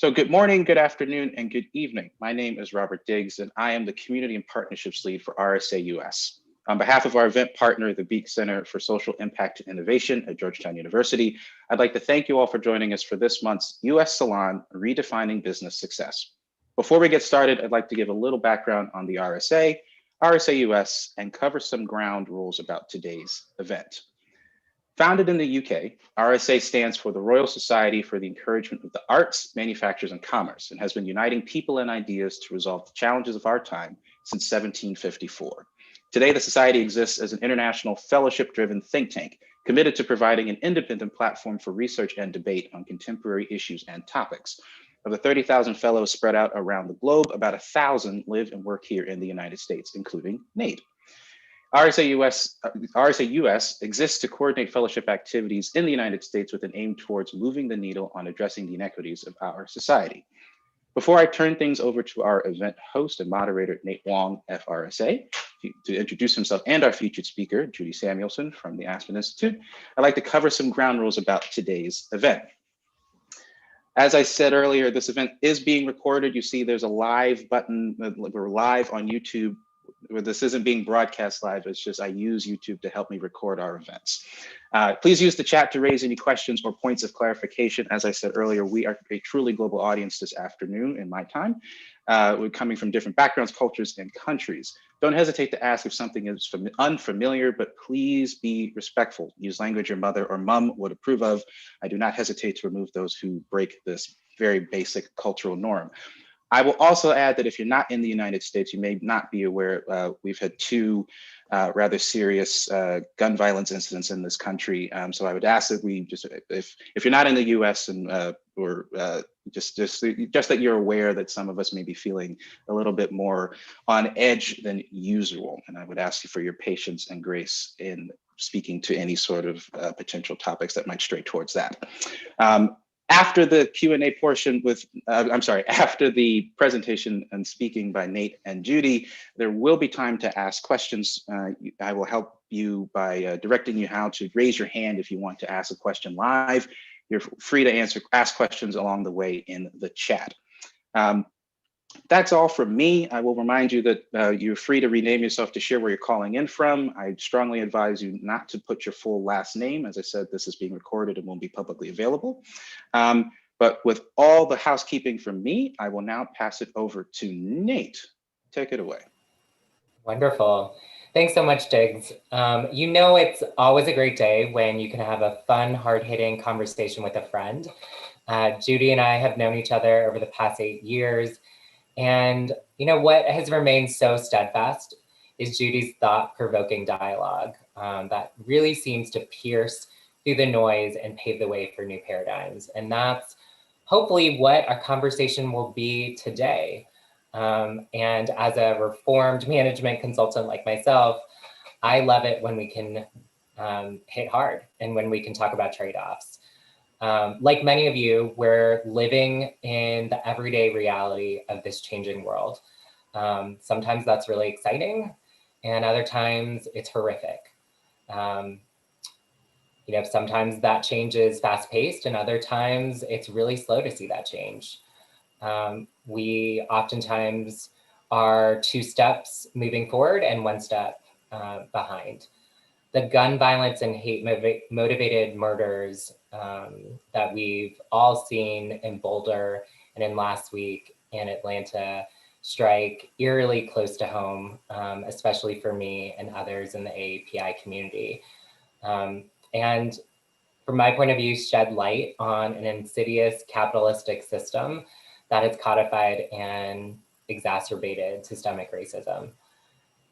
So good morning, good afternoon, and good evening. My name is Robert Diggs, and I am the Community and Partnerships Lead for RSA US. On behalf of our event partner, the Beeck Center for Social Impact and Innovation at Georgetown University, I'd like to thank you all for joining us for this month's US Salon, Redefining Business Success. Before we get started, I'd like to give a little background on the RSA, RSA US, and cover some ground rules about today's event. Founded in the UK, RSA stands for the Royal Society for the Encouragement of the Arts, Manufactures, and Commerce, and has been uniting people and ideas to resolve the challenges of our time since 1754. Today, the Society exists as an international fellowship-driven think tank committed to providing an independent platform for research and debate on contemporary issues and topics. Of the 30,000 fellows spread out around the globe, about 1,000 live and work here in the United States, including Nate. RSA US exists to coordinate fellowship activities in the United States with an aim towards moving the needle on addressing the inequities of our society. Before I turn things over to our event host and moderator, Nate Wong, FRSA, to introduce himself and our featured speaker, Judy Samuelson from the Aspen Institute, I'd like to cover some ground rules about today's event. As I said earlier, this event is being recorded. You see there's a live button. We're live on YouTube. This isn't being broadcast live, it's just I use YouTube to help me record our events. Please use the chat to raise any questions or points of clarification. As I said earlier, we are a truly global audience this afternoon in my time. We're coming from different backgrounds, cultures, and countries. Don't hesitate to ask if something is unfamiliar, but please be respectful. Use language your mother or mom would approve of. I do not hesitate to remove those who break this very basic cultural norm. I will also add that if you're not in the United States, you may not be aware, we've had two rather serious gun violence incidents in this country. So I would ask that we just, if you're not in the US and or just that you're aware that some of us may be feeling a little bit more on edge than usual. And I would ask you for your patience and grace in speaking to any sort of potential topics that might stray towards that. After the Q&A portion after the presentation and speaking by Nate and Judy, there will be time to ask questions. I will help you by directing you how to raise your hand if you want to ask a question live. You're free to ask questions along the way in the chat. That's all from me. I will remind you that you're free to rename yourself to share where you're calling in from. I strongly advise you not to put your full last name. As I said, this is being recorded and won't be publicly available. But with all the housekeeping from me, I will now pass it over to Nate. Take it away. Wonderful. Thanks so much, Diggs. You know, it's always a great day when you can have a fun, hard-hitting conversation with a friend. Judy and I have known each other over the past 8 years. And you know what has remained so steadfast is Judy's thought-provoking dialogue that really seems to pierce through the noise and pave the way for new paradigms. And that's hopefully what our conversation will be today. And as a reformed management consultant like myself, I love it when we can hit hard and when we can talk about trade-offs. Like many of you, we're living in the everyday reality of this changing world. Sometimes that's really exciting, and other times it's horrific. You know, sometimes that change is fast-paced, and other times it's really slow to see that change. We oftentimes are 2 steps moving forward and 1 step behind. The gun violence and hate-motivated murders that we've all seen in Boulder and in last week in Atlanta strike eerily close to home, especially for me and others in the AAPI community. And from my point of view, shed light on an insidious capitalistic system that has codified and exacerbated systemic racism.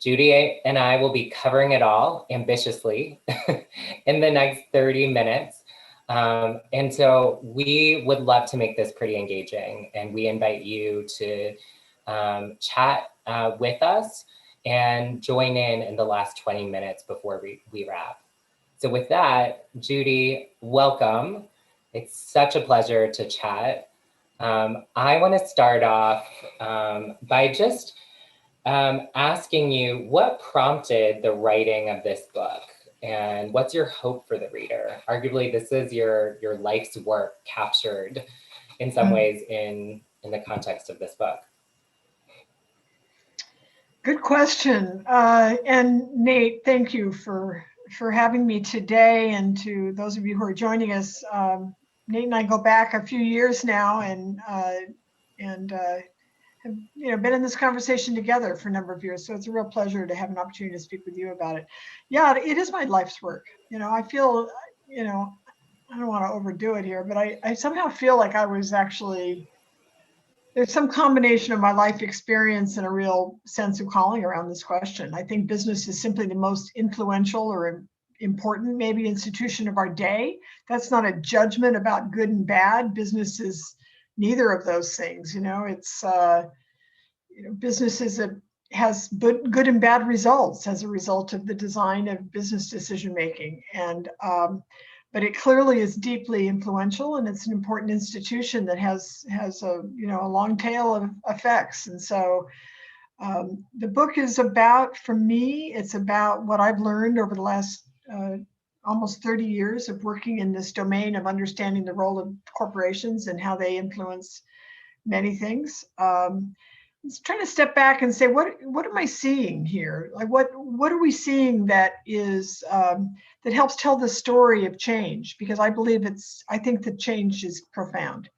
Judy and I will be covering it all ambitiously in the next 30 minutes. And so we would love to make this pretty engaging, and we invite you to chat with us and join in the last 20 minutes before we wrap. So with that, Judy, welcome. It's such a pleasure to chat. I want to start off by just asking you what prompted the writing of this book, and what's your hope for the reader? Arguably, this is your life's work captured in some ways in the context of this book? Good question. And Nate, thank you for having me today. And to those of you who are joining us, Nate and I go back a few years now and have been in this conversation together for a number of years. So it's a real pleasure to have an opportunity to speak with you about it. Yeah, it is my life's work. I feel, I don't want to overdo it here, but I somehow feel like I was actually, there's some combination of my life experience and a real sense of calling around this question. I think business is simply the most influential or important, maybe, institution of our day. That's not a judgment about good and bad. Business is neither of those things. It's business has good and bad results as a result of the design of business decision making, but it clearly is deeply influential, and it's an important institution that has a long tail of effects. And so the book is about, for me, it's about what I've learned over the last almost 30 years of working in this domain of understanding the role of corporations and how they influence many things. It's trying to step back and say, what am I seeing here? Like, what are we seeing that is that helps tell the story of change? Because I think that change is profound.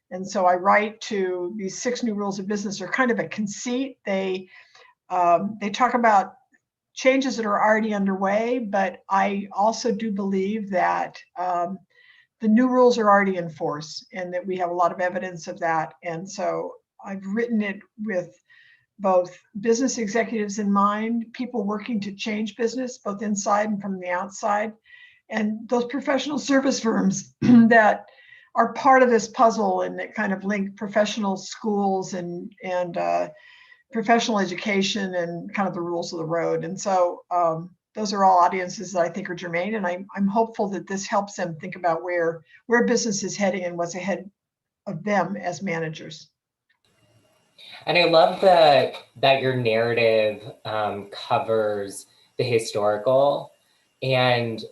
And so I write to these 6 new rules of business are kind of a conceit. They talk about changes that are already underway, but I also do believe that the new rules are already in force and that we have a lot of evidence of that. And so I've written it with both business executives in mind, people working to change business, both inside and from the outside, and those professional service firms that are part of this puzzle and that kind of link professional schools and professional education and kind of the rules of the road. And so those are all audiences that I think are germane, and I'm hopeful that this helps them think about where business is heading and what's ahead of them as managers. And I love that your narrative covers the historical and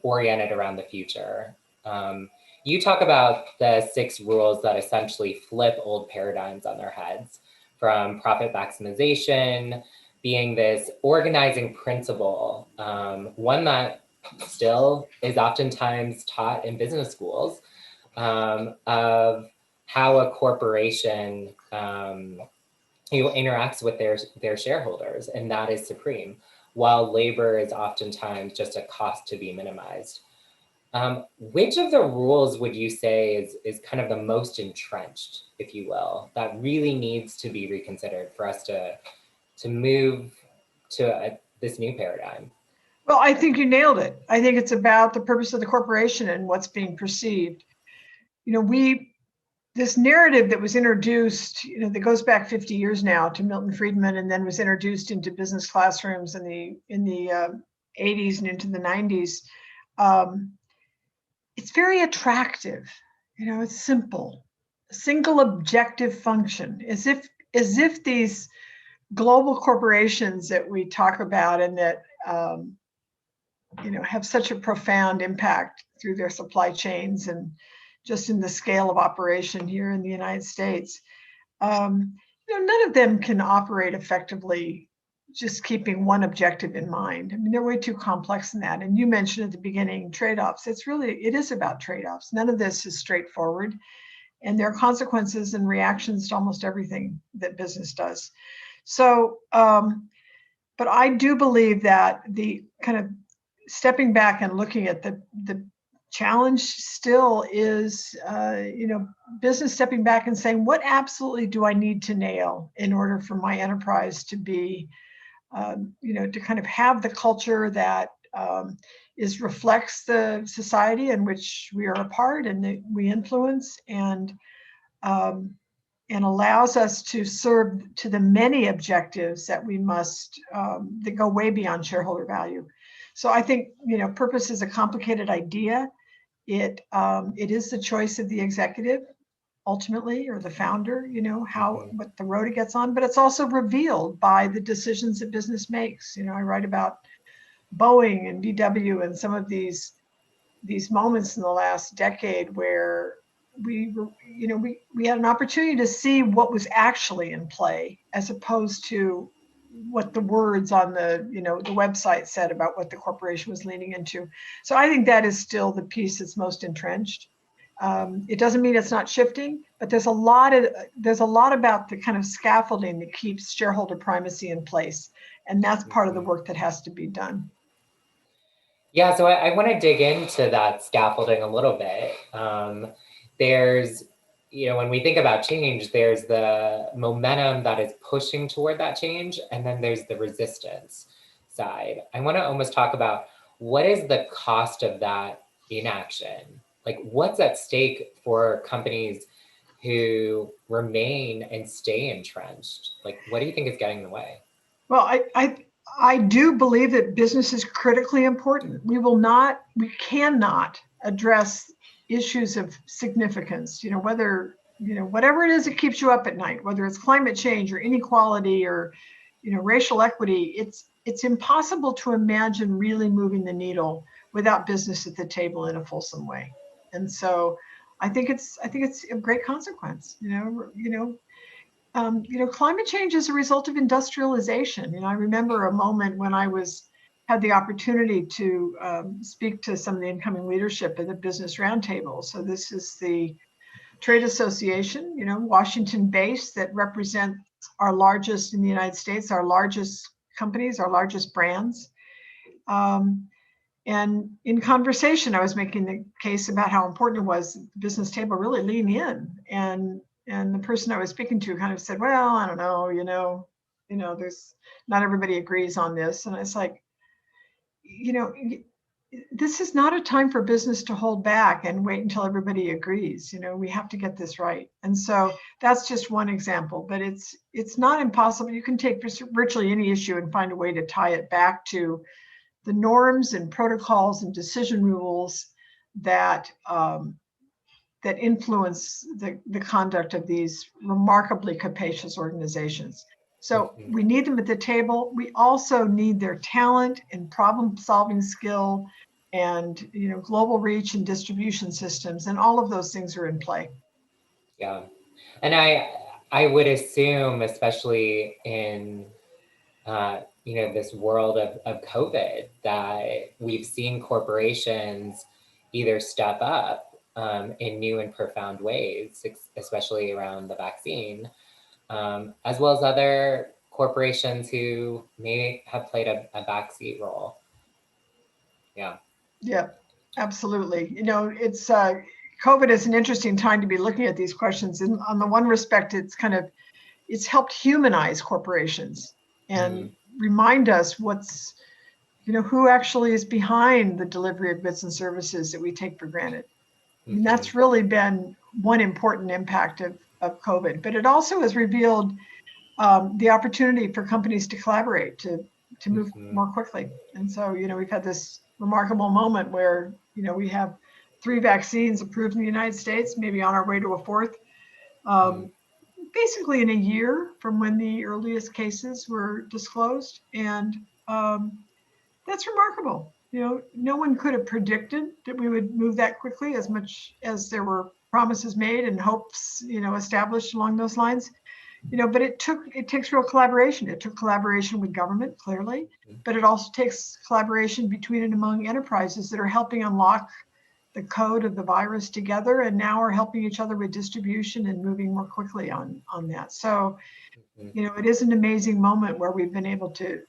oriented around the future. You talk about the 6 rules that essentially flip old paradigms on their heads, from profit maximization being this organizing principle, one that still is oftentimes taught in business schools, of how a corporation interacts with their shareholders, and that is supreme, while labor is oftentimes just a cost to be minimized. Which of the rules would you say is kind of the most entrenched, if you will, that really needs to be reconsidered for us to move to this new paradigm? Well, I think you nailed it. I think it's about the purpose of the corporation and what's being perceived. This narrative that was introduced, that goes back 50 years now to Milton Friedman, and then was introduced into business classrooms in the 80s and into the 90s. It's very attractive. It's simple, single objective function, as if these global corporations that we talk about and that have such a profound impact through their supply chains and just in the scale of operation here in the United States. None of them can operate effectively just keeping one objective in mind. I mean, they're way too complex than that. And you mentioned at the beginning trade-offs. It is about trade-offs. None of this is straightforward. And there are consequences and reactions to almost everything that business does. So, but I do believe that the kind of stepping back and looking at the challenge still is, business stepping back and saying, what absolutely do I need to nail in order for my enterprise to be, to kind of have the culture that reflects the society in which we are a part and that we influence, and allows us to serve to the many objectives that we must, that go way beyond shareholder value. So I think, purpose is a complicated idea. It is the choice of the executive, ultimately, or the founder, what the road it gets on, but it's also revealed by the decisions that business makes. I write about Boeing and VW and some of these moments in the last decade where we had an opportunity to see what was actually in play, as opposed to what the words on the the website said about what the corporation was leaning into. So I think that is still the piece that's most entrenched. It doesn't mean it's not shifting, but there's a lot about the kind of scaffolding that keeps shareholder primacy in place, and that's part of the work that has to be done. Yeah, so I want to dig into that scaffolding a little bit. There's, when we think about change, there's the momentum that is pushing toward that change, and then there's the resistance side. I want to almost talk about what is the cost of that inaction? Like, what's at stake for companies who remain and stay entrenched? Like, what do you think is getting in the way? Well, I do believe that business is critically important. We cannot address issues of significance, whatever it is that keeps you up at night, whether it's climate change or inequality or, racial equity, it's impossible to imagine really moving the needle without business at the table in a fulsome way. And so I think it's of great consequence, climate change is a result of industrialization. I remember a moment when I had the opportunity to speak to some of the incoming leadership at the Business Roundtable. So this is the trade association, Washington-based, that represents our largest in the United States, our largest companies, our largest brands. And in conversation, I was making the case about how important it was the business table really lean in. And the person I was speaking to kind of said, well, I don't know, there's not everybody agrees on this. And it's like, this is not a time for business to hold back and wait until everybody agrees. We have to get this right. And so that's just one example, but it's not impossible. You can take virtually any issue and find a way to tie it back to the norms and protocols and decision rules that that influence the conduct of these remarkably capacious organizations. So we need them at the table. We also need their talent and problem-solving skill and global reach and distribution systems, and all of those things are in play. Yeah, and I would assume, especially in this world of COVID, that we've seen corporations either step up in new and profound ways, especially around the vaccine, as well as other corporations who may have played a backseat role. Yeah. Yeah, absolutely. It's COVID is an interesting time to be looking at these questions. And on the one respect, it's helped humanize corporations and remind us who actually is behind the delivery of goods and services that we take for granted. And that's really been one important impact of COVID. But it also has revealed the opportunity for companies to collaborate, to move more quickly. And so, we've had this remarkable moment where, we have 3 vaccines approved in the United States, maybe on our way to a 4th, basically in a year from when the earliest cases were disclosed. And that's remarkable. No one could have predicted that we would move that quickly, as much as there were promises made and hopes, established along those lines. But it takes real collaboration. It took collaboration with government, clearly, but it also takes collaboration between and among enterprises that are helping unlock the code of the virus together, and now are helping each other with distribution and moving more quickly on that. So, it is an amazing moment where we've been able to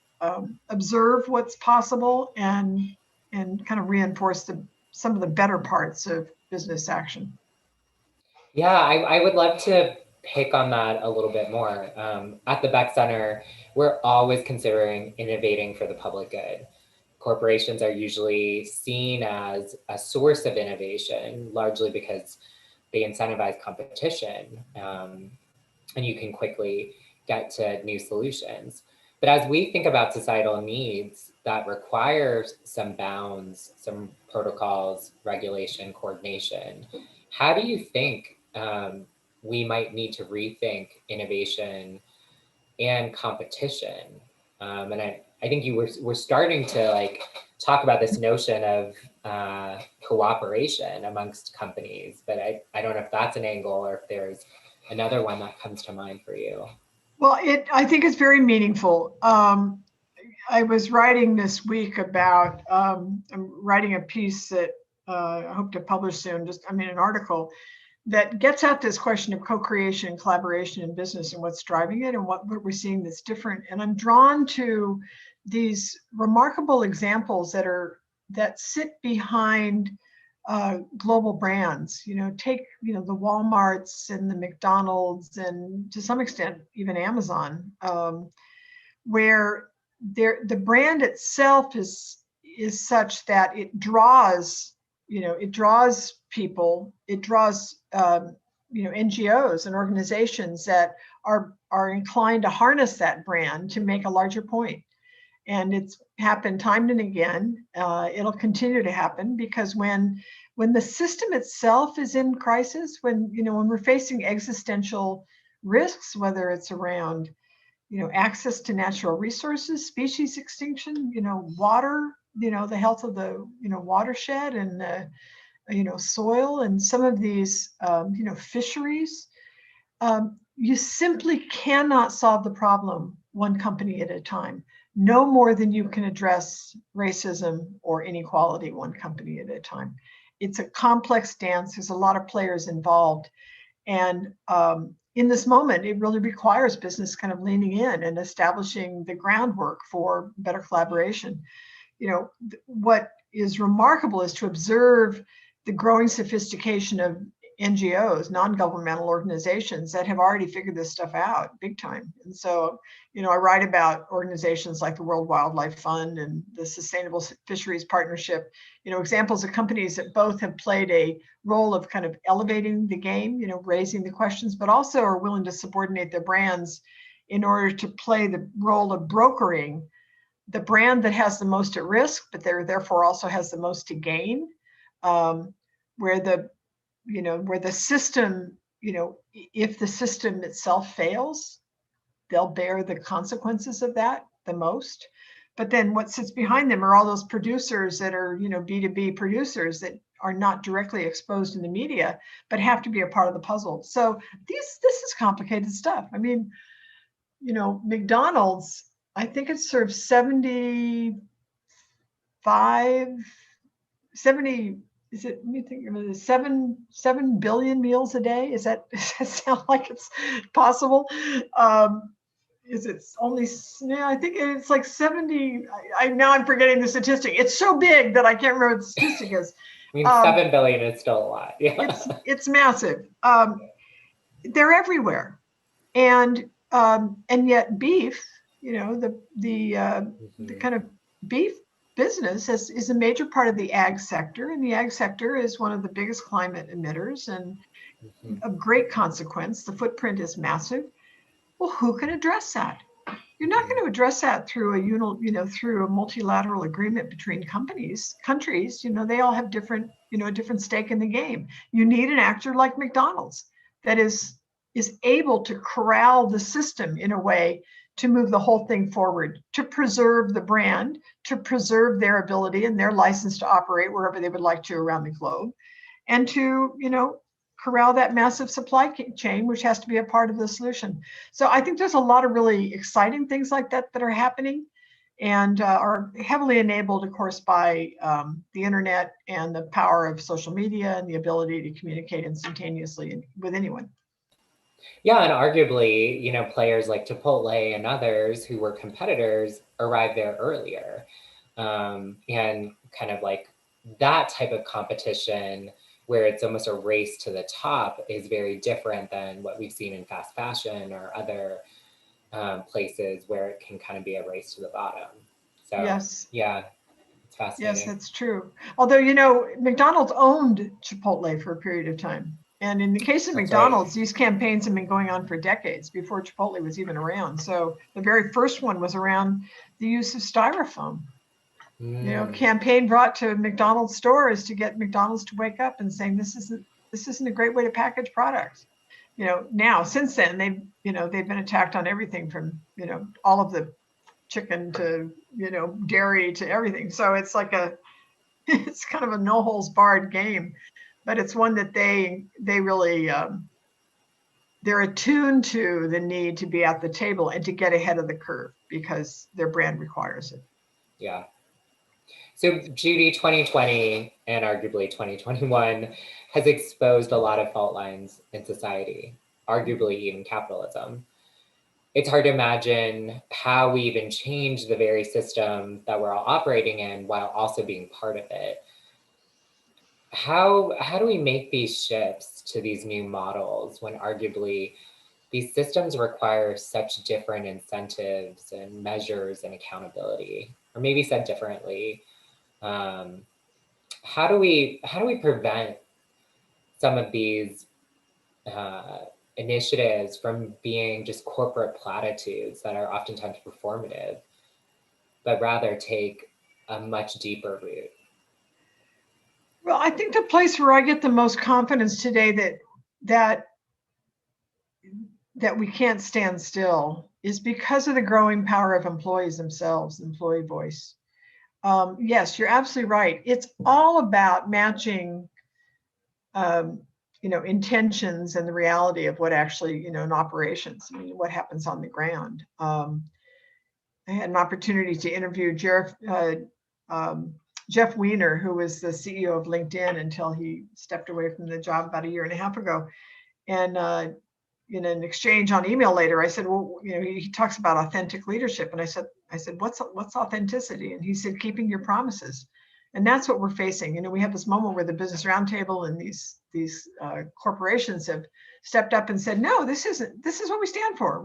observe what's possible and kind of reinforce some of the better parts of business action. Yeah, I would love to pick on that a little bit more. At the Beeck Center, we're always considering innovating for the public good. Corporations are usually seen as a source of innovation, largely because they incentivize competition, and you can quickly get to new solutions. But as we think about societal needs that require some bounds, some protocols, regulation, coordination, how do you think we might need to rethink innovation and competition? And I think we're starting to talk about this notion of cooperation amongst companies, but I don't know if that's an angle or if there's another one that comes to mind for you. Well, I think it's very meaningful. I was writing this week about, I'm writing a piece that I hope to publish soon, an article that gets at this question of co-creation and collaboration in business and what's driving it and what we're seeing that's different. And I'm drawn to these remarkable examples that sit behind global brands. Take the Walmarts and the McDonald's and to some extent even Amazon, where the brand itself is such that it draws people, it draws NGOs and organizations that are inclined to harness that brand to make a larger point. And it's happened time and again. It'll continue to happen because when the system itself is in crisis, when we're facing existential risks, whether it's around access to natural resources, species extinction, water, the health of the watershed and soil and some of these fisheries, you simply cannot solve the problem one company at a time. No more than you can address racism or inequality one company at a time. It's a complex dance. There's a lot of players involved. And in this moment, it really requires business kind of leaning in and establishing the groundwork for better collaboration. What is remarkable is to observe the growing sophistication of NGOs, non-governmental organizations that have already figured this stuff out big time. And so, I write about organizations like the World Wildlife Fund and the Sustainable Fisheries Partnership, examples of companies that both have played a role of kind of elevating the game, raising the questions, but also are willing to subordinate their brands in order to play the role of brokering the brand that has the most at risk, but therefore also has the most to gain, where the system, if the system itself fails, they'll bear the consequences of that the most. But then what sits behind them are all those producers that are, B2B producers that are not directly exposed in the media, but have to be a part of the puzzle. So this is complicated stuff. McDonald's, I think it serves 70, is it, let me think, 7 billion meals a day? Does that sound like it's possible? Is it only, I think it's like 70, now I'm forgetting the statistic. It's so big that I can't remember what the statistic is. 7 billion is still a lot. Yeah. It's massive. They're everywhere. And yet beef, the kind of beef business is a major part of the ag sector, and the ag sector is one of the biggest climate emitters and of great consequence. The footprint is massive. Well, who can address that? You're not going to address that through through a multilateral agreement between countries. They all have different, a different stake in the game. You need an actor like McDonald's that is able to corral the system in a way to move the whole thing forward, to preserve the brand, to preserve their ability and their license to operate wherever they would like to around the globe, and to, corral that massive supply chain, which has to be a part of the solution. So I think there's a lot of really exciting things like that that are happening and are heavily enabled, of course, by the internet and the power of social media and the ability to communicate instantaneously with anyone. Yeah, and arguably, players like Chipotle and others who were competitors arrived there earlier. And kind of like that type of competition where it's almost a race to the top is very different than what we've seen in fast fashion or other places where it can kind of be a race to the bottom. So yes. Yeah, it's fascinating. Yes, that's true. Although, McDonald's owned Chipotle for a period of time. And in the case of McDonald's, these campaigns have been going on for decades before Chipotle was even around. So the very first one was around the use of styrofoam. Campaign brought to McDonald's stores to get McDonald's to wake up and saying this isn't a great way to package products. Now since then they've been attacked on everything from all of the chicken to, dairy to everything. So it's like it's kind of a no holds barred game, but it's one that they really, they're attuned to the need to be at the table and to get ahead of the curve because their brand requires it. Yeah. So Judy, 2020 and arguably 2021 has exposed a lot of fault lines in society, arguably even capitalism. It's hard to imagine how we even change the very system that we're all operating in while also being part of it. How do we make these shifts to these new models when arguably these systems require such different incentives and measures and accountability? Or maybe said differently, how do we prevent some of these initiatives from being just corporate platitudes that are oftentimes performative, but rather take a much deeper root? Well, I think the place where I get the most confidence today that we can't stand still is because of the growing power of employees themselves, employee voice. Yes, you're absolutely right. It's all about matching, intentions and the reality of what actually, in operations, I mean, what happens on the ground. I had an opportunity to interview Jeff Weiner, who was the CEO of LinkedIn until he stepped away from the job about a year and a half ago. And in an exchange on email later, I said, well, he talks about authentic leadership. And I said, what's authenticity? And he said, keeping your promises. And that's what we're facing. We have this moment where the Business Roundtable and these corporations have stepped up and said, no, this is what we stand for.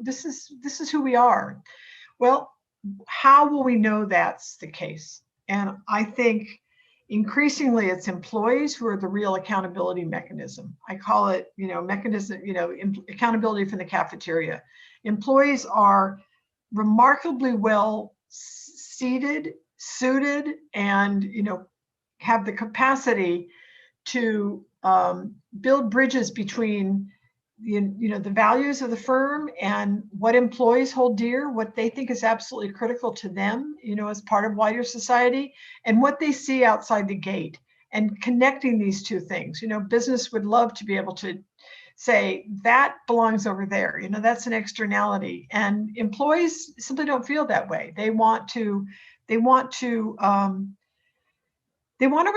This is who we are. Well, how will we know that's the case? And I think increasingly it's employees who are the real accountability mechanism. I call it, accountability from the cafeteria. Employees are remarkably well suited, and, have the capacity to build bridges between the values of the firm and what employees hold dear, what they think is absolutely critical to them, as part of wider society, and what they see outside the gate, and connecting these two things. Business would love to be able to say that belongs over there, that's an externality, and employees simply don't feel that way. They want to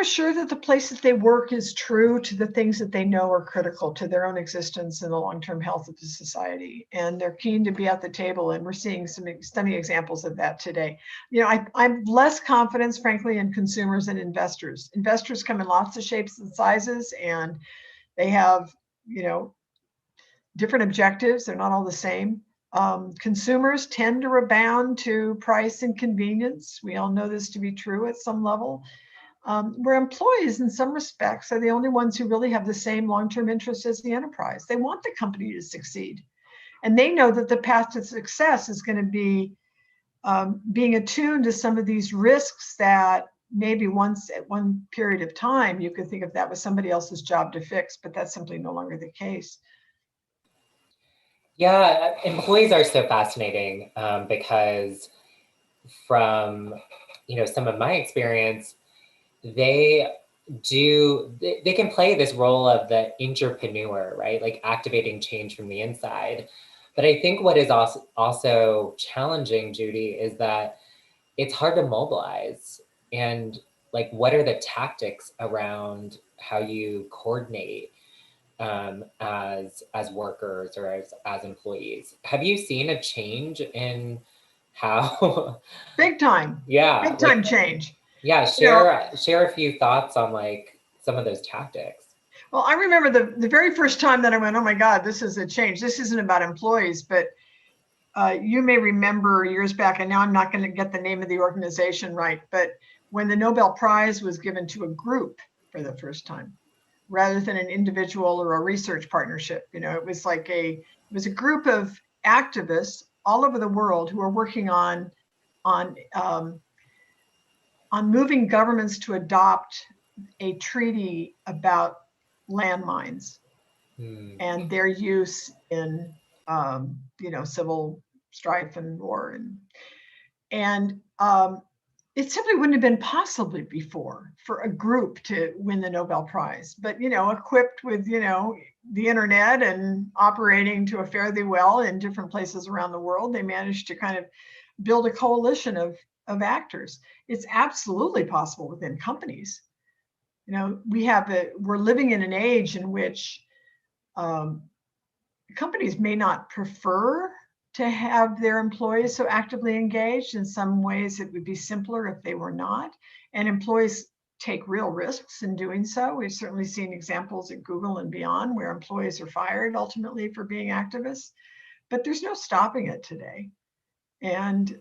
assure that the place that they work is true to the things that they know are critical to their own existence and the long-term health of the society. And they're keen to be at the table. And we're seeing some stunning examples of that today. I'm less confidence, frankly, in consumers and investors. Investors come in lots of shapes and sizes, and they have, different objectives. They're not all the same. Consumers tend to rebound to price and convenience. We all know this to be true at some level. Where employees, in some respects, are the only ones who really have the same long-term interests as the enterprise. They want the company to succeed. And they know that the path to success is going to be being attuned to some of these risks that maybe once at one period of time, you could think of that was somebody else's job to fix, but that's simply no longer the case. Yeah, employees are so fascinating because from, some of my experience, they can play this role of the entrepreneur, right? Like activating change from the inside. But I think what is also challenging, Judy, is that it's hard to mobilize. And like, what are the tactics around how you coordinate as workers or as employees? Have you seen a change in how? Big time. Yeah. Big time change. Yeah, share a few thoughts on like some of those tactics. Well, I remember the very first time that I went, oh my God, this is a change. This isn't about employees, but you may remember years back, and now I'm not going to get the name of the organization right, but when the Nobel Prize was given to a group for the first time, rather than an individual or a research partnership, it was like a group of activists all over the world who are working on moving governments to adopt a treaty about landmines and their use in, civil strife and war. And it simply wouldn't have been possible before for a group to win the Nobel Prize. But, equipped with, the internet and operating to a fairly well in different places around the world, they managed to kind of build a coalition of actors. It's absolutely possible within companies. We're living in an age in which companies may not prefer to have their employees so actively engaged. In some ways, it would be simpler if they were not. And employees take real risks in doing so. We've certainly seen examples at Google and beyond where employees are fired ultimately for being activists, but there's no stopping it today. And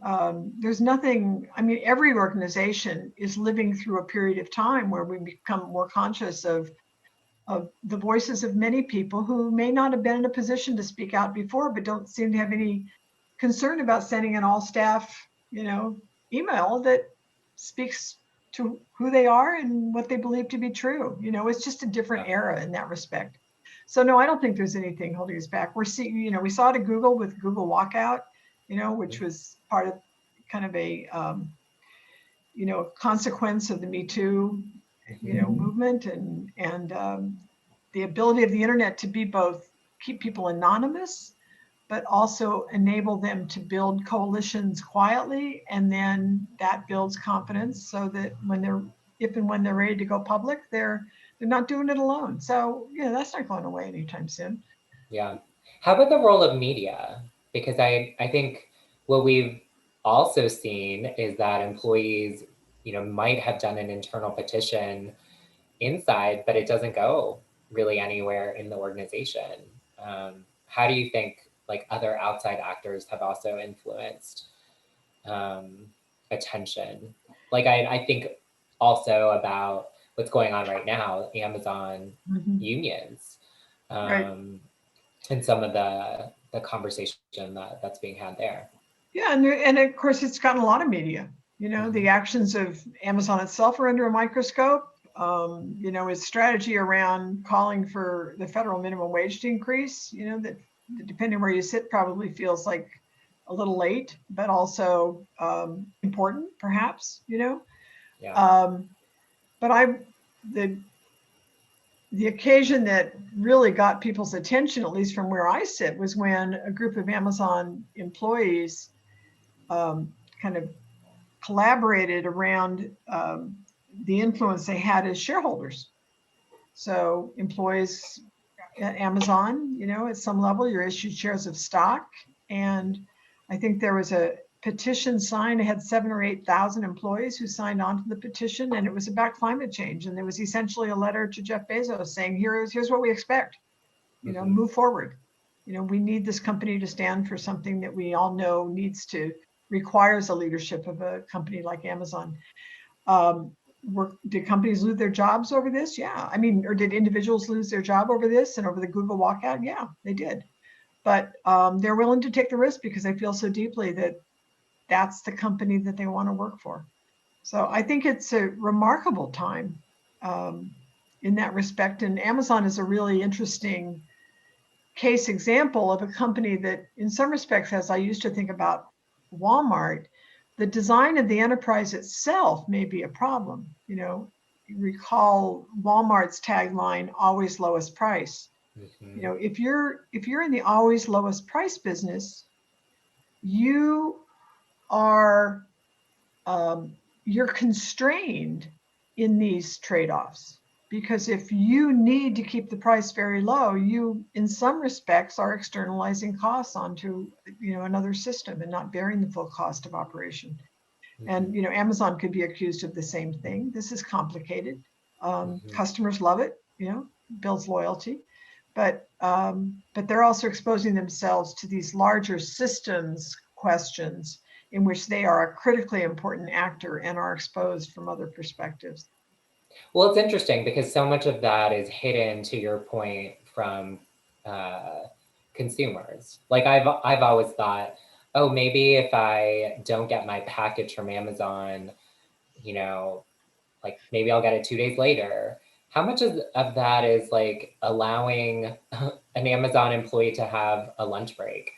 there's nothing, every organization is living through a period of time where we become more conscious of the voices of many people who may not have been in a position to speak out before, but don't seem to have any concern about sending an all staff, email that speaks to who they are and what they believe to be true. It's just a different era in that respect. So no, I don't think there's anything holding us back. We're seeing, we saw it at Google with Google Walkout, which was part of kind of a, consequence of the Me Too, movement and the ability of the internet to be both keep people anonymous, but also enable them to build coalitions quietly, and then that builds confidence so that if and when they're ready to go public, they're not doing it alone. So that's not going away anytime soon. Yeah. How about the role of media? Because I think what we've also seen is that employees, might have done an internal petition inside, but it doesn't go really anywhere in the organization. How do you think other outside actors have also influenced attention? I think also about what's going on right now, Amazon unions, Right. and some of the conversation that's being had there. Yeah, and of course it's gotten a lot of media. The actions of Amazon itself are under a microscope. Its strategy around calling for the federal minimum wage to increase, that depending where you sit probably feels like a little late, but also important perhaps, Yeah. But the occasion that really got people's attention, at least from where I sit, was when a group of Amazon employees kind of collaborated around the influence they had as shareholders. So employees at Amazon, at some level, you're issued shares of stock. And I think there was a petition signed. It had 7,000 or 8,000 employees who signed on to the petition, and it was about climate change. And there was essentially a letter to Jeff Bezos saying, here's what we expect, move forward. We need this company to stand for something that we all know requires a leadership of a company like Amazon. Did companies lose their jobs over this? Yeah. Or did individuals lose their job over this and over the Google walkout? Yeah, they did. But they're willing to take the risk because they feel so deeply that that's the company that they want to work for. So I think it's a remarkable time in that respect. And Amazon is a really interesting case example of a company that in some respects, as I used to think about Walmart, the design of the enterprise itself may be a problem. Recall Walmart's tagline, always lowest price. If you're in the always lowest price business, you're constrained in these trade-offs, because if you need to keep the price very low, you in some respects are externalizing costs onto another system and not bearing the full cost of operation. And Amazon could be accused of the same thing. This is complicated. Customers love it, builds loyalty, but they're also exposing themselves to these larger systems questions in which they are a critically important actor and are exposed from other perspectives. Well, it's interesting because so much of that is hidden, to your point, from consumers. I've always thought, oh, maybe if I don't get my package from Amazon, maybe I'll get it 2 days later. How much of that is allowing an Amazon employee to have a lunch break?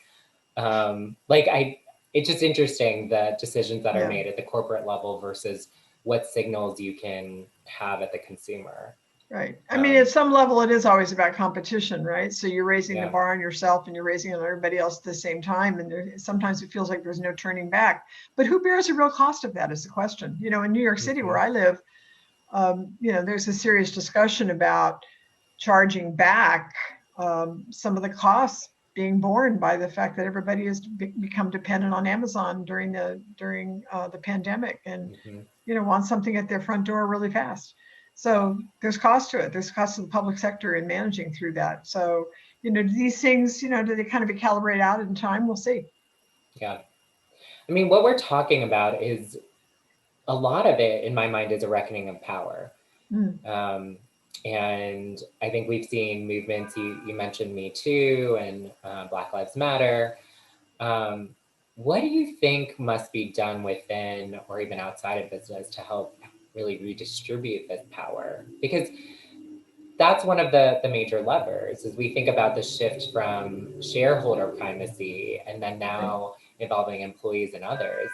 It's just interesting the decisions that are Yeah. made at the corporate level versus what signals you can have at the consumer. Right. I mean, at some level, it is always about competition, right? So you're raising the Yeah. bar on yourself and you're raising it on everybody else at the same time. And sometimes it feels like there's no turning back. But who bears the real cost of that is the question. You know, in New York City, where I live, you know, there's a serious discussion about charging back some of the costs being borne by the fact that everybody has become dependent on Amazon during the pandemic, and you know, want something at their front door really fast. So there's cost to it. There's cost to the public sector in managing through that. So, you know, these things, you know, do they kind of be calibrated out in time? We'll see. Yeah. I mean, what we're talking about is a lot of it, in my mind, is a reckoning of power. And I think we've seen movements, you mentioned Me Too and Black Lives Matter. What do you think must be done within or even outside of business to help really redistribute this power? Because that's one of the major levers. As we think about the shift from shareholder primacy and then now involving employees and others,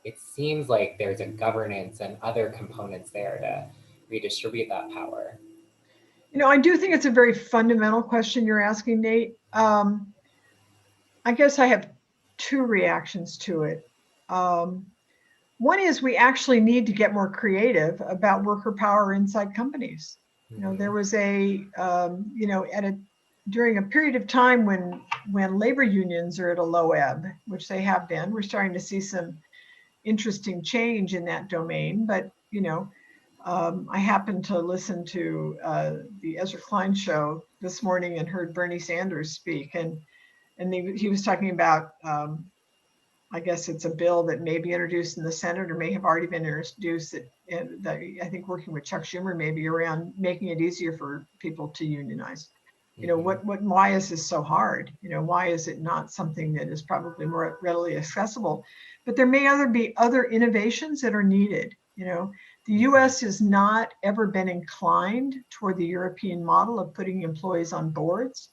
it seems like there's a governance and other components there to redistribute that power. You know, I do think it's a very fundamental question you're asking, Nate. I guess I have two reactions to it. One is we actually need to get more creative about worker power inside companies. You know, there was you know, during a period of time when labor unions are at a low ebb, which they have been, we're starting to see some interesting change in that domain. But, you know, I happened to listen to the Ezra Klein show this morning and heard Bernie Sanders speak, and he was talking about, I guess it's a bill that may be introduced in the Senate or may have already been introduced, that I think working with Chuck Schumer maybe around making it easier for people to unionize. You know, why is this so hard? You know, why is it not something that is probably more readily accessible? But there may be other innovations that are needed. You know, the US has not ever been inclined toward the European model of putting employees on boards.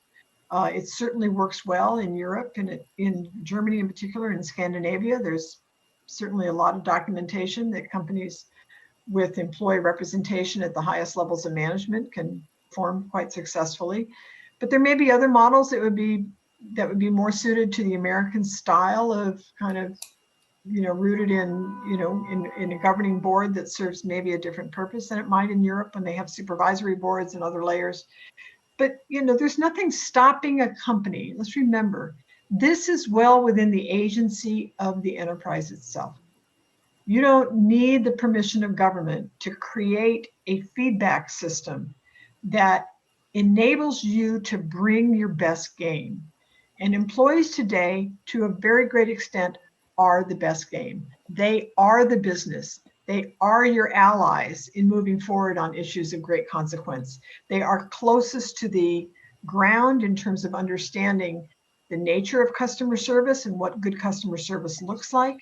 It certainly works well in Europe and in Germany in particular, in Scandinavia. There's certainly a lot of documentation that companies with employee representation at the highest levels of management can perform quite successfully. But there may be other models that would be more suited to the American style of kind of, you know, rooted in, you know, in a governing board that serves maybe a different purpose than it might in Europe when they have supervisory boards and other layers. But, you know, there's nothing stopping a company. Let's remember, this is well within the agency of the enterprise itself. You don't need the permission of government to create a feedback system that enables you to bring your best game. And employees today, to a very great extent, are the best game. They are the business. They are your allies in moving forward on issues of great consequence. They are closest to the ground in terms of understanding the nature of customer service and what good customer service looks like.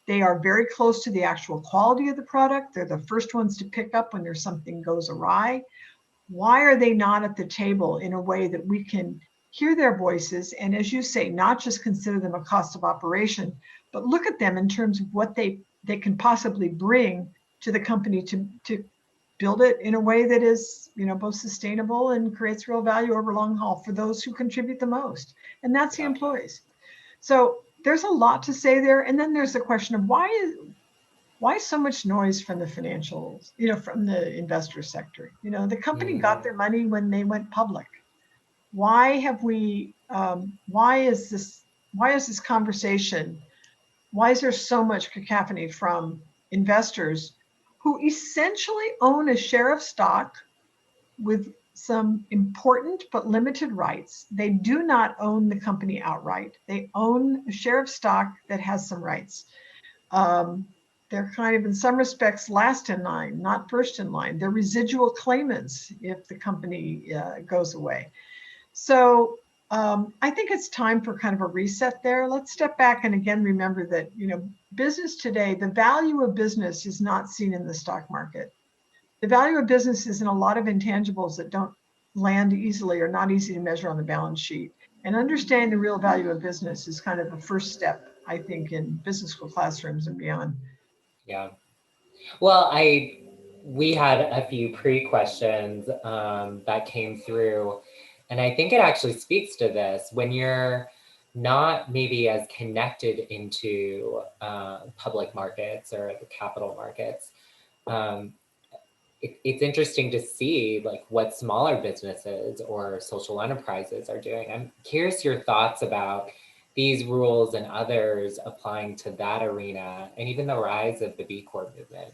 They are very close to the actual quality of the product. They're the first ones to pick up when there's something goes awry. Why are they not at the table in a way that we can hear their voices and, as you say, not just consider them a cost of operation, but look at them in terms of what they can possibly bring to the company to build it in a way that is, you know, both sustainable and creates real value over long haul for those who contribute the most. And that's the employees. So there's a lot to say there. And then there's the question of why so much noise from the financials, you know, from the investor sector? You know, the company got their money when they went public. Why have we, why is this conversation, why is there so much cacophony from investors who essentially own a share of stock with some important but limited rights? They do not own the company outright. They own a share of stock that has some rights. They're kind of, in some respects, last in line, not first in line. They're residual claimants if the company goes away. So I think it's time for kind of a reset there. Let's step back and again remember that, you know, business today, the value of business is not seen in the stock market. The value of business is in a lot of intangibles that don't land easily or not easy to measure on the balance sheet. And understanding the real value of business is kind of the first step, I think, in business school classrooms and beyond. Yeah. Well, we had a few pre-questions that came through, and I think it actually speaks to this. When you're not maybe as connected into public markets or the capital markets, it's interesting to see like what smaller businesses or social enterprises are doing. I'm curious your thoughts about these rules and others applying to that arena, and even the rise of the B Corp movement.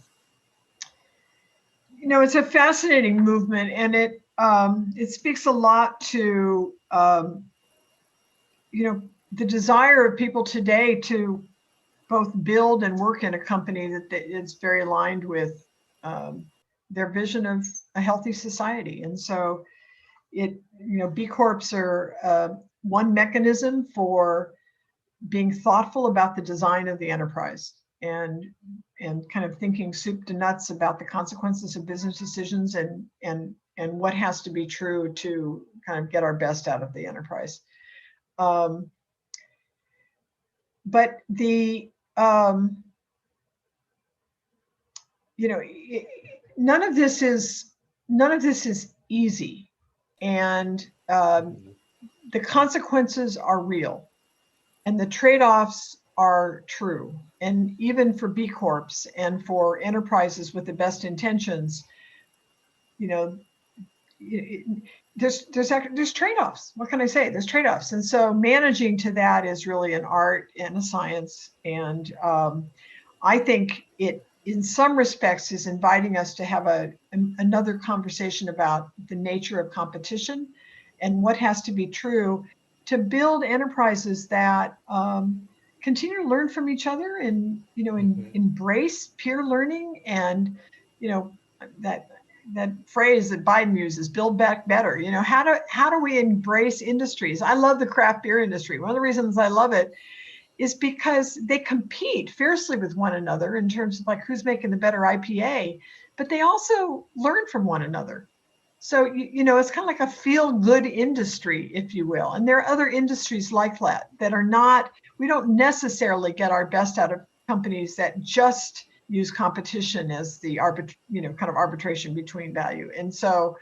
You know, it's a fascinating movement, and it speaks a lot to you know, the desire of people today to both build and work in a company that is very aligned with their vision of a healthy society. And so you know, B Corps are one mechanism for being thoughtful about the design of the enterprise and kind of thinking soup to nuts about the consequences of business decisions and what has to be true to kind of get our best out of the enterprise. But the you know, none of this is easy, and the consequences are real, and the trade-offs are true. And even for B Corps and for enterprises with the best intentions, you know, there's trade-offs. What can I say? There's trade-offs, and so managing to that is really an art and a science. And I think it, in some respects, is inviting us to have another conversation about the nature of competition and what has to be true to build enterprises that continue to learn from each other and, you know, embrace peer learning and, you know, that phrase that Biden uses, build back better. You know, how do we embrace industries? I love the craft beer industry. One of the reasons I love it is because they compete fiercely with one another in terms of like who's making the better IPA, but they also learn from one another. So, you know, it's kind of like a feel-good industry, if you will. And there are other industries like that are not, we don't necessarily get our best out of companies that just use competition as the kind of arbitration between value. And so,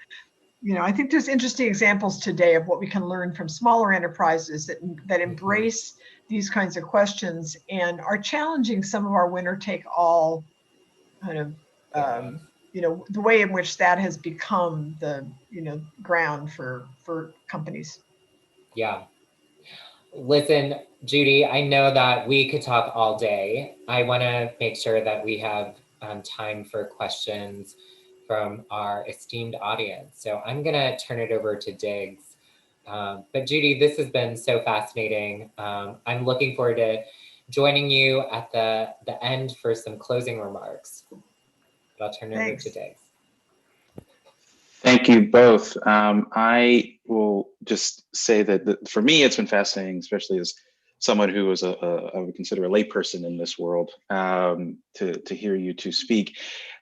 you know, I think there's interesting examples today of what we can learn from smaller enterprises that embrace these kinds of questions and are challenging some of our winner-take-all kind of, you know, the way in which that has become the, you know, ground for companies. Yeah. Listen, Judy, I know that we could talk all day. I want to make sure that we have time for questions from our esteemed audience. So I'm going to turn it over to Diggs. But Judy, this has been so fascinating. I'm looking forward to joining you at the end for some closing remarks. But I'll turn it over to Diggs. Thank you both. I will just say that for me, it's been fascinating, especially as someone who is I would consider a layperson in this world, to hear you two speak.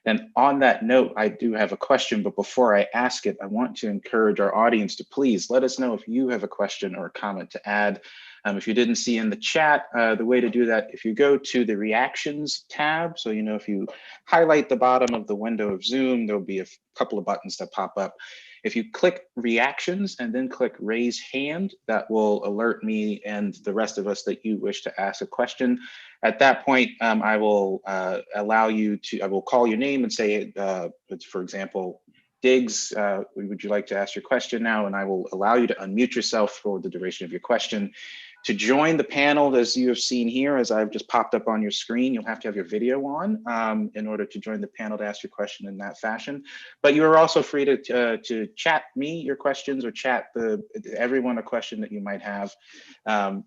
And on that note, I do have a question, but before I ask it, I want to encourage our audience to please let us know if you have a question or a comment to add. If you didn't see in the chat, the way to do that, if you go to the reactions tab, so, you know, if you highlight the bottom of the window of Zoom, there'll be a couple of buttons that pop up. If you click reactions and then click raise hand, that will alert me and the rest of us that you wish to ask a question. At that point, I will allow you to, I will call your name and say, for example, Diggs, would you like to ask your question now? And I will allow you to unmute yourself for the duration of your question. To join the panel, as you have seen here, as I've just popped up on your screen, you'll have to have your video on in order to join the panel to ask your question in that fashion. But you are also free to chat me your questions or chat everyone a question that you might have.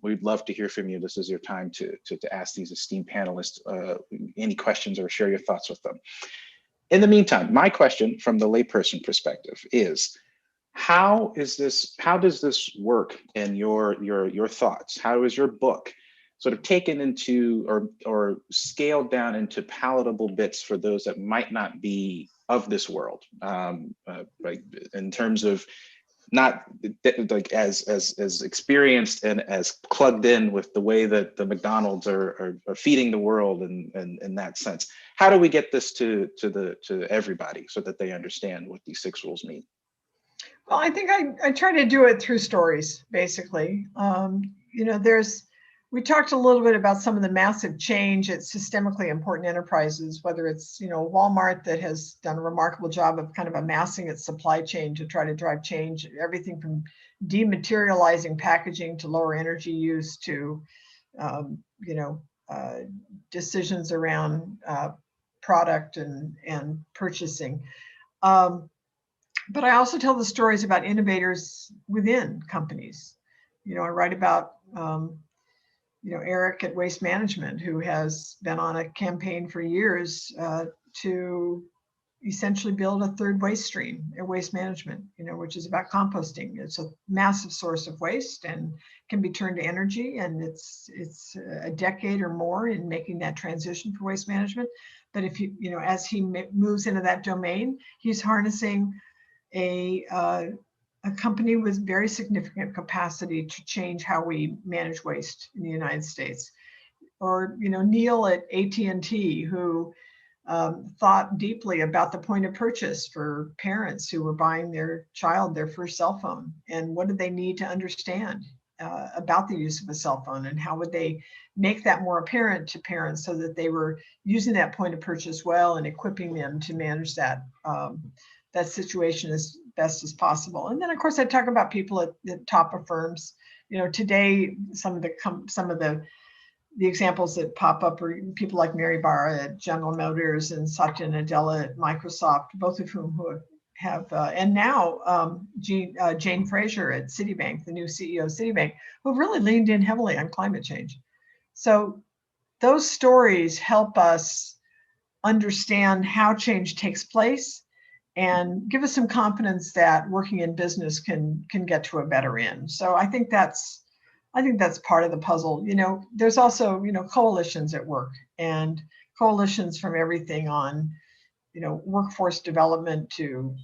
We'd love to hear from you. This is your time to ask these esteemed panelists any questions or share your thoughts with them. In the meantime, my question from the layperson perspective is, how does this work in your thoughts? How is your book sort of taken into or scaled down into palatable bits for those that might not be of this world, right? In terms of not like as experienced and as plugged in with the way that the McDonald's are feeding the world in that sense. How do we get this to everybody so that they understand what these 6 rules mean? Well, I think I try to do it through stories, basically. You know, we talked a little bit about some of the massive change at systemically important enterprises, whether it's, you know, Walmart that has done a remarkable job of kind of amassing its supply chain to try to drive change, everything from dematerializing packaging to lower energy use to, you know, decisions around product and purchasing. But I also tell the stories about innovators within companies. You know, I write about, you know, Eric at Waste Management, who has been on a campaign for years to essentially build a 3rd waste stream at Waste Management, you know, which is about composting. It's a massive source of waste and can be turned to energy, and it's a decade or more in making that transition for Waste Management. But if you know, as he moves into that domain, he's harnessing a company with very significant capacity to change how we manage waste in the United States. Or, you know, Neil at AT&T, who thought deeply about the point of purchase for parents who were buying their child their first cell phone, and what do they need to understand about the use of a cell phone, and how would they make that more apparent to parents so that they were using that point of purchase well and equipping them to manage that that situation as best as possible. And then, of course, I talk about people at the top of firms. You know, today, some of the examples that pop up are people like Mary Barra at General Motors and Satya Nadella at Microsoft, both of whom who have, and now Jane Fraser at Citibank, the new CEO of Citibank, who have really leaned in heavily on climate change. So those stories help us understand how change takes place and give us some confidence that working in business can get to a better end. So I think that's part of the puzzle. You know, there's also, you know, coalitions at work, and coalitions from everything on, you know, workforce development to,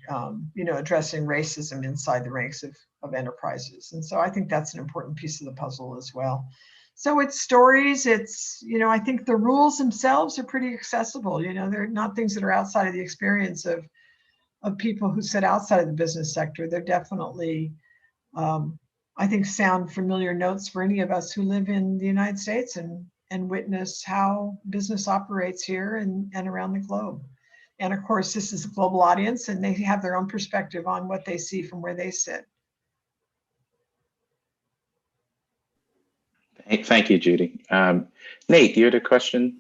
you know, addressing racism inside the ranks of enterprises. And so I think that's an important piece of the puzzle as well. So it's stories, it's, you know, I think the rules themselves are pretty accessible. You know, they're not things that are outside of the experience of people who sit outside of the business sector. They're definitely, I think, sound familiar notes for any of us who live in the United States and witness how business operates here and around the globe. And of course, this is a global audience, and they have their own perspective on what they see from where they sit. Thank you, Judy. Nate, you had a question?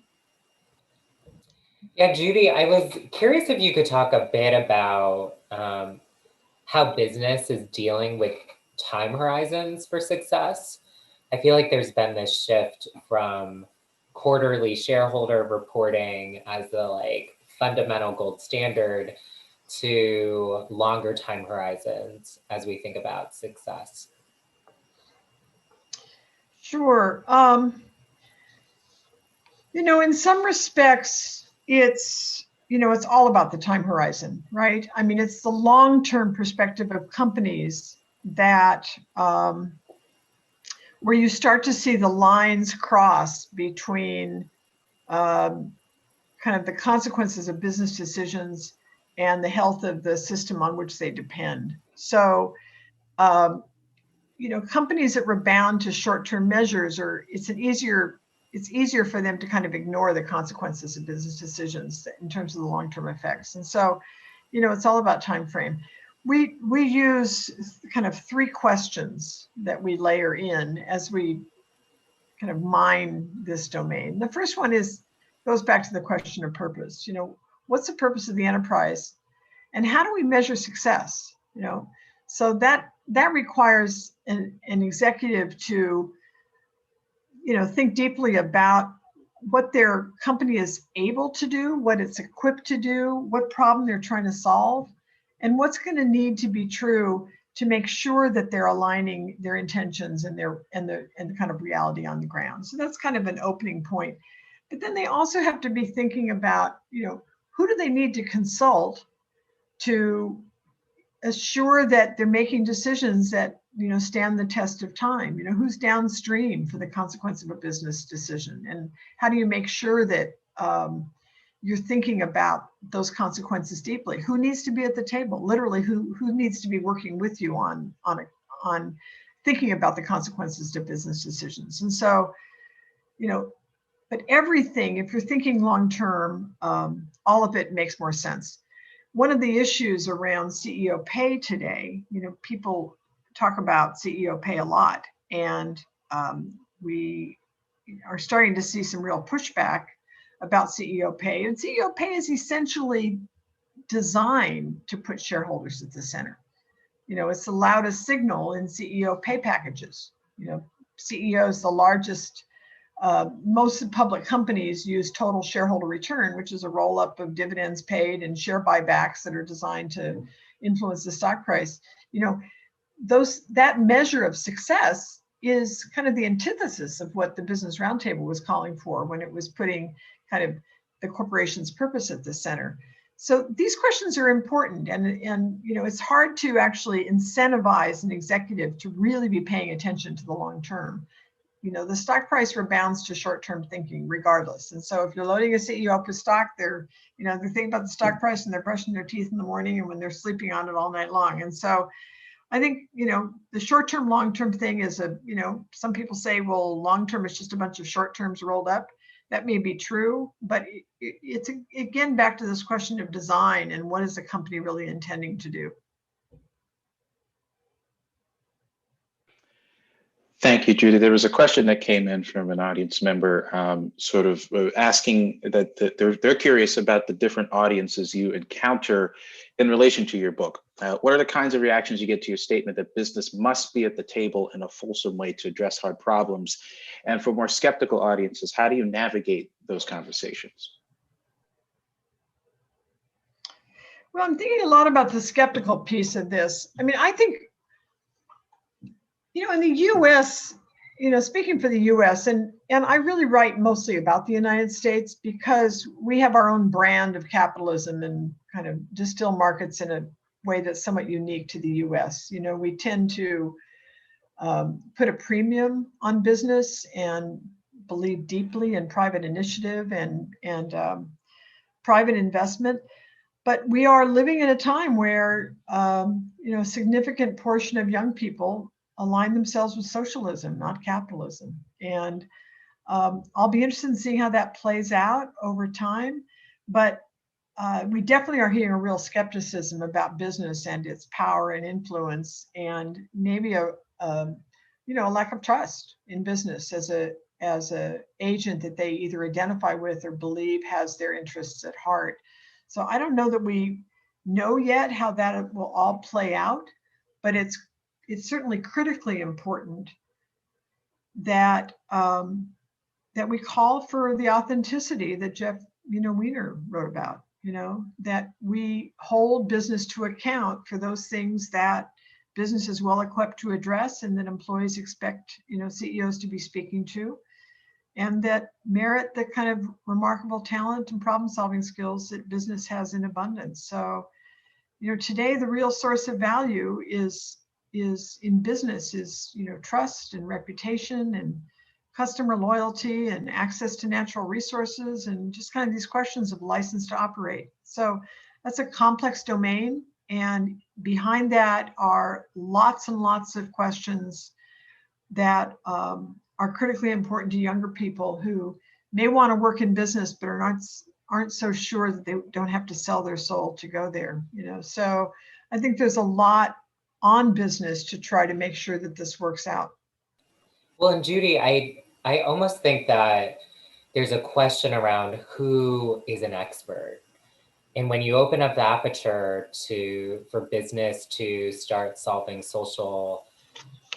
Yeah, Judy, I was curious if you could talk a bit about how business is dealing with time horizons for success. I feel like there's been this shift from quarterly shareholder reporting as the like fundamental gold standard to longer time horizons as we think about success. Sure. You know, in some respects, it's, you know, it's all about the time horizon, right? I mean, it's the long-term perspective of companies that where you start to see the lines cross between kind of the consequences of business decisions and the health of the system on which they depend. So, you know, companies that rebound to short-term measures, or it's easier for them to kind of ignore the consequences of business decisions in terms of the long-term effects. And so, you know, it's all about time frame. We use kind of 3 questions that we layer in as we kind of mine this domain. The first one goes back to the question of purpose. You know, what's the purpose of the enterprise, and how do we measure success? You know, so that requires an executive to, you know, think deeply about what their company is able to do, what it's equipped to do, what problem they're trying to solve, and what's going to need to be true to make sure that they're aligning their intentions and the kind of reality on the ground. So that's kind of an opening point. But then they also have to be thinking about, you know, who do they need to consult to assure that they're making decisions that, stand the test of time. Who's downstream for the consequence of a business decision, and how do you make sure that you're thinking about those consequences deeply? Who needs to be at the table? Literally, who needs to be working with you on thinking about the consequences to business decisions? And so, but everything, if you're thinking long term, all of it makes more sense. One of the issues around CEO pay today, people talk about CEO pay a lot, and we are starting to see some real pushback about CEO pay. And CEO pay is essentially designed to put shareholders at the center. It's the loudest signal in CEO pay packages. CEOs, the largest, most public companies use total shareholder return, which is a roll up of dividends paid and share buybacks that are designed to influence the stock price. That measure of success is kind of the antithesis of what the Business Roundtable was calling for when it was putting kind of the corporation's purpose at the center. So these questions are important, and it's hard to actually incentivize an executive to really be paying attention to the long term. The stock price rebounds to short-term thinking regardless. And so if you're loading a CEO up with stock, they're thinking about the stock price and they're brushing their teeth in the morning and when they're sleeping on it all night long. And so I think, the short-term, long-term thing is some people say, well, long-term is just a bunch of short-terms rolled up. That may be true, but it's again back to this question of design and what is the company really intending to do? Thank you, Judy. There was a question that came in from an audience member, sort of asking that they're curious about the different audiences you encounter in relation to your book. What are the kinds of reactions you get to your statement that business must be at the table in a fulsome way to address hard problems? And for more skeptical audiences, how do you navigate those conversations? Well, I'm thinking a lot about the skeptical piece of this. I mean, I think, in the US, speaking for the US, and I really write mostly about the United States because we have our own brand of capitalism and kind of distill markets in a way that's somewhat unique to the US. We tend to put a premium on business and believe deeply in private initiative and private investment. But we are living in a time where, a significant portion of young people align themselves with socialism, not capitalism. And I'll be interested in seeing how that plays out over time. But we definitely are hearing a real skepticism about business and its power and influence, and maybe a lack of trust in business as a agent that they either identify with or believe has their interests at heart. So I don't know that we know yet how that will all play out, but it's certainly critically important that that we call for the authenticity that Jeff Weiner wrote about. That we hold business to account for those things that business is well equipped to address and that employees expect CEOs to be speaking to, and that merit the kind of remarkable talent and problem-solving skills that business has in abundance. So, today the real source of value is in business is trust and reputation and customer loyalty and access to natural resources and just kind of these questions of license to operate. So that's a complex domain, and behind that are lots and lots of questions that are critically important to younger people who may want to work in business but aren't so sure that they don't have to sell their soul to go there. So I think there's a lot on business to try to make sure that this works out. Well, and Judy, I almost think that there's a question around who is an expert. And when you open up the aperture for business to start solving social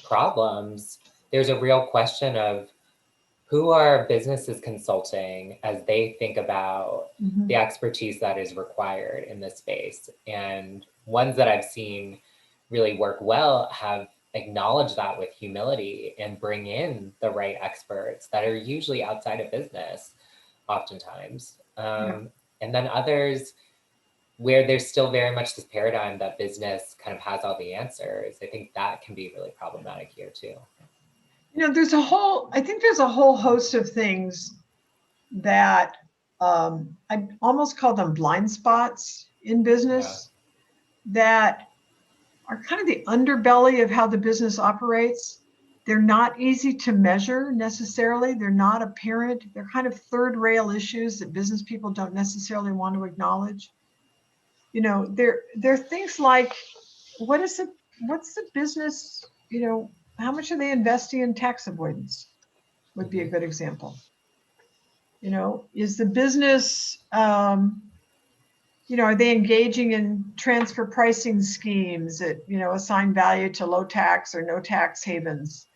problems, there's a real question of who are businesses consulting as they think about the expertise that is required in this space. And ones that I've seen really work well have acknowledged that with humility and bring in the right experts that are usually outside of business oftentimes. And then others where there's still very much this paradigm that business kind of has all the answers. I think that can be really problematic here too. You know, I think there's a whole host of things that I almost call them blind spots in business that are kind of the underbelly of how the business operates. They're not easy to measure necessarily. They're not apparent. They're kind of third rail issues that business people don't necessarily want to acknowledge. You know, they're things like, what's the business, you know, how much are they investing in tax avoidance would be a good example. You know, is the business, you know, are they engaging in transfer pricing schemes that, you know, assign value to low tax or no tax havens,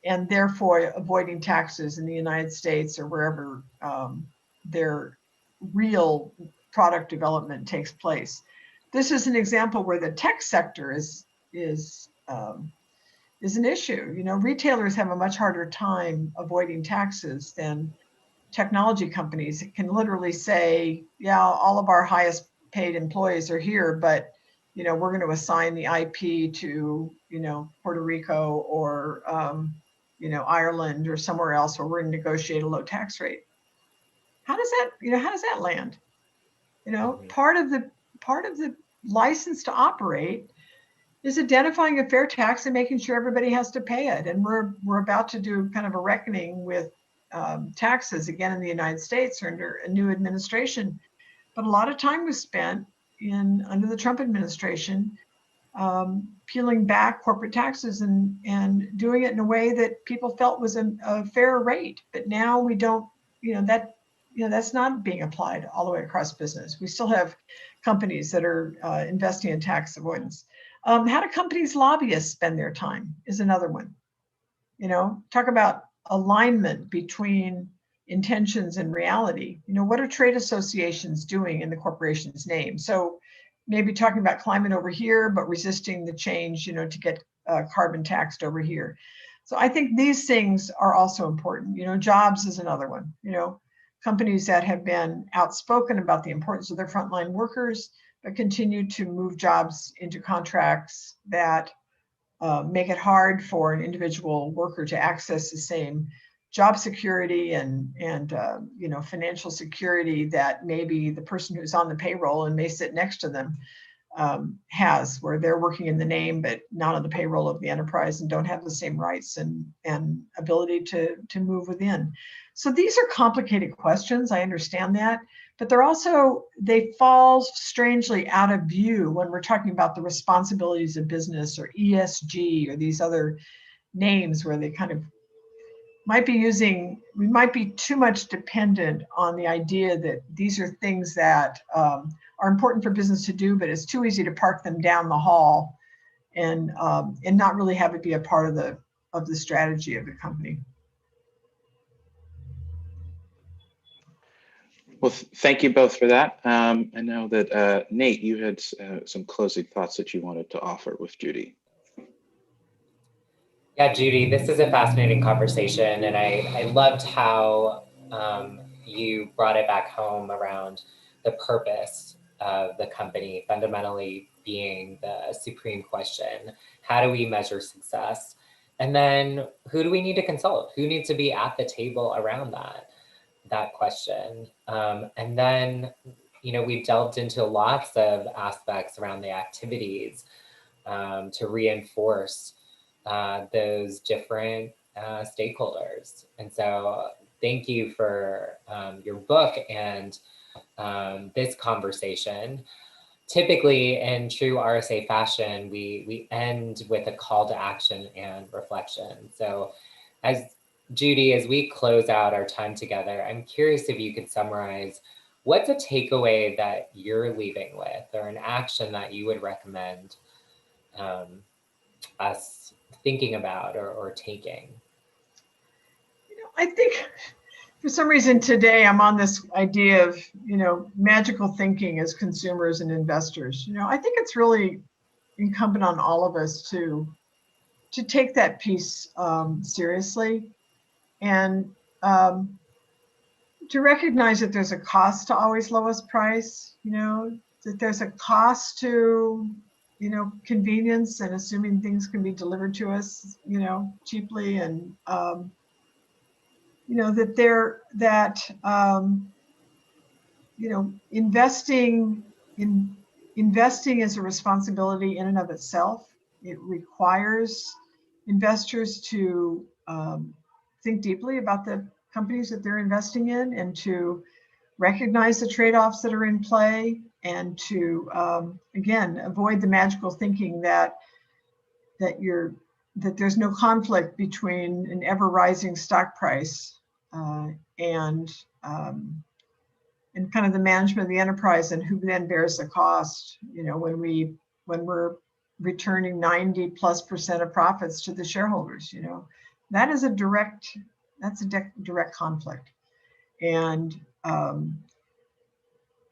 and therefore avoiding taxes in the United States or wherever their real product development takes place? This is an example where the tech sector is an issue. You know, retailers have a much harder time avoiding taxes than technology companies. It can literally say, yeah, all of our highest paid employees are here, but, you know, we're going to assign the IP to, you know, Puerto Rico or, you know, Ireland or somewhere else where we're going to negotiate a low tax rate. How does that, you know, how does that land? You know, part of the license to operate is identifying a fair tax and making sure everybody has to pay it. And we're about to do kind of a reckoning with taxes again in the United States under a new administration. But a lot of time was spent under the Trump administration peeling back corporate taxes and doing it in a way that people felt was a fair rate. But now we don't, you know, that's not being applied all the way across business. We still have companies that are investing in tax avoidance. How do companies' lobbyists spend their time is another one. You know, talk about alignment between intentions and reality. You know, what are trade associations doing in the corporation's name? So maybe talking about climate over here, but resisting the change, you know, to get carbon taxed over here. So I think these things are also important. You know, jobs is another one. You know, companies that have been outspoken about the importance of their frontline workers, but continue to move jobs into contracts that make it hard for an individual worker to access the same job security and you know, financial security that maybe the person who's on the payroll and may sit next to them has, where they're working in the name but not on the payroll of the enterprise and don't have the same rights and ability to move within. So these are complicated questions. I understand that, but they fall strangely out of view when we're talking about the responsibilities of business or ESG or these other names where they kind of we might be too much dependent on the idea that these are things that are important for business to do, but it's too easy to park them down the hall and not really have it be a part of the strategy of the company. Well, thank you both for that. I know that Nate, you had some closing thoughts that you wanted to offer with Judy. Yeah, Judy, this is a fascinating conversation, and I loved how you brought it back home around the purpose of the company fundamentally being the supreme question. How do we measure success? And then who do we need to consult? Who needs to be at the table around that question? And then, you know, we've delved into lots of aspects around the activities to reinforce those different stakeholders. And so thank you for your book and this conversation. Typically in true RSA fashion, we end with a call to action and reflection. So as Judy, as we close out our time together, I'm curious if you could summarize what's a takeaway that you're leaving with or an action that you would recommend us thinking about or taking? You know, I think for some reason today I'm on this idea of, you know, magical thinking as consumers and investors. You know, I think it's really incumbent on all of us to take that piece seriously and to recognize that there's a cost to always lowest price. You know, that there's a cost to, convenience and assuming things can be delivered to us, cheaply, and investing is a responsibility in and of itself. It requires investors to think deeply about the companies that they're investing in, and to recognize the trade-offs that are in play, and to again avoid the magical thinking that there's no conflict between an ever-rising stock price and kind of the management of the enterprise, and who then bears the cost. When we're returning 90+% of profits to the shareholders, that's a direct conflict. And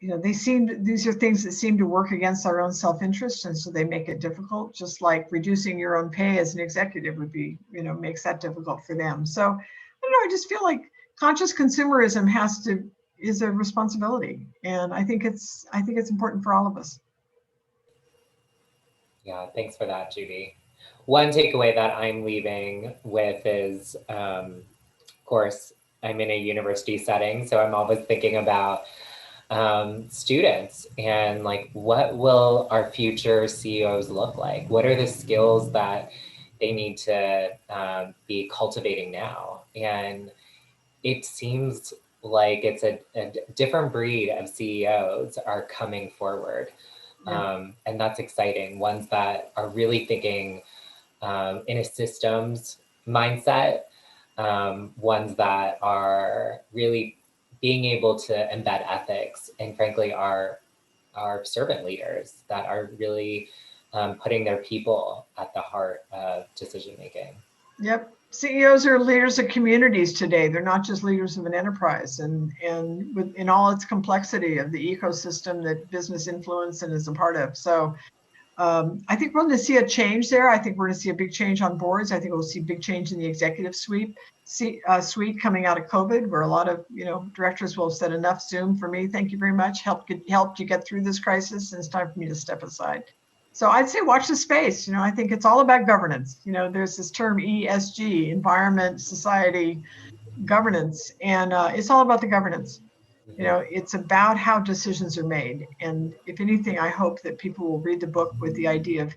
these are things that seem to work against our own self-interest, and so they make it difficult. Just like reducing your own pay as an executive would be, makes that difficult for them. So I don't know. I just feel like conscious consumerism is a responsibility, and I think it's important for all of us. Yeah, thanks for that, Judy. One takeaway that I'm leaving with is, of course, I'm in a university setting, so I'm always thinking about students and like, what will our future CEOs look like? What are the skills that they need to be cultivating now? And it seems like it's a different breed of CEOs are coming forward. And that's exciting. Ones that are really thinking in a systems mindset, ones that are really being able to embed ethics, and frankly, are servant leaders that are really putting their people at the heart of decision making. Yep. CEOs are leaders of communities today. They're not just leaders of an enterprise, and in all its complexity of the ecosystem that business influence and is a part of. So I think we're going to see a change there. I think we're going to see a big change on boards. I think we'll see a big change in the executive suite coming out of COVID, where a lot of directors will have said, enough Zoom for me. Thank you very much. Helped you get through this crisis, and it's time for me to step aside. So I'd say watch the space. I think it's all about governance. There's this term ESG, environment, society, governance, and it's all about the governance. It's about how decisions are made. And if anything, I hope that people will read the book with the idea of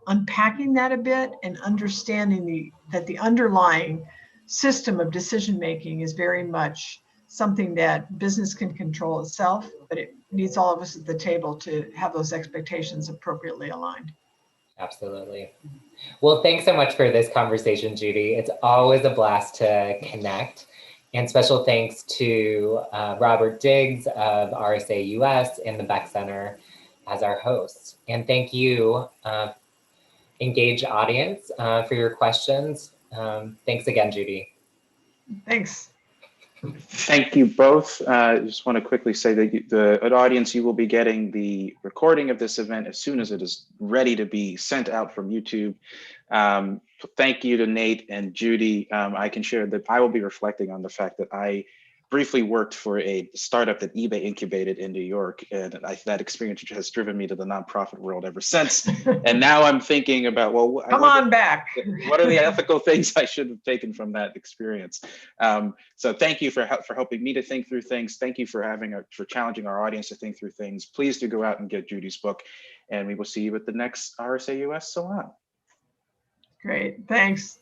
unpacking that a bit, and understanding that the underlying system of decision making is very much something that business can control itself, but it needs all of us at the table to have those expectations appropriately aligned. Absolutely. Well, thanks so much for this conversation, Judy. It's always a blast to connect. And special thanks to Robert Diggs of RSA US and the Beeck Center as our hosts. And thank you, engaged audience, for your questions. Thanks again, Judy. Thanks. Thank you both. I just want to quickly say that the audience, you will be getting the recording of this event as soon as it is ready to be sent out from YouTube. Thank you to Nate and Judy. I can share that I will be reflecting on the fact that I briefly worked for a startup that eBay incubated in New York, and that experience has driven me to the nonprofit world ever since. And now I'm thinking about, well, come on back. What are the ethical things I should have taken from that experience? So thank you for helping me to think through things. Thank you for challenging our audience to think through things. Please do go out and get Judy's book, and we will see you at the next RSA US Salon. Great, thanks.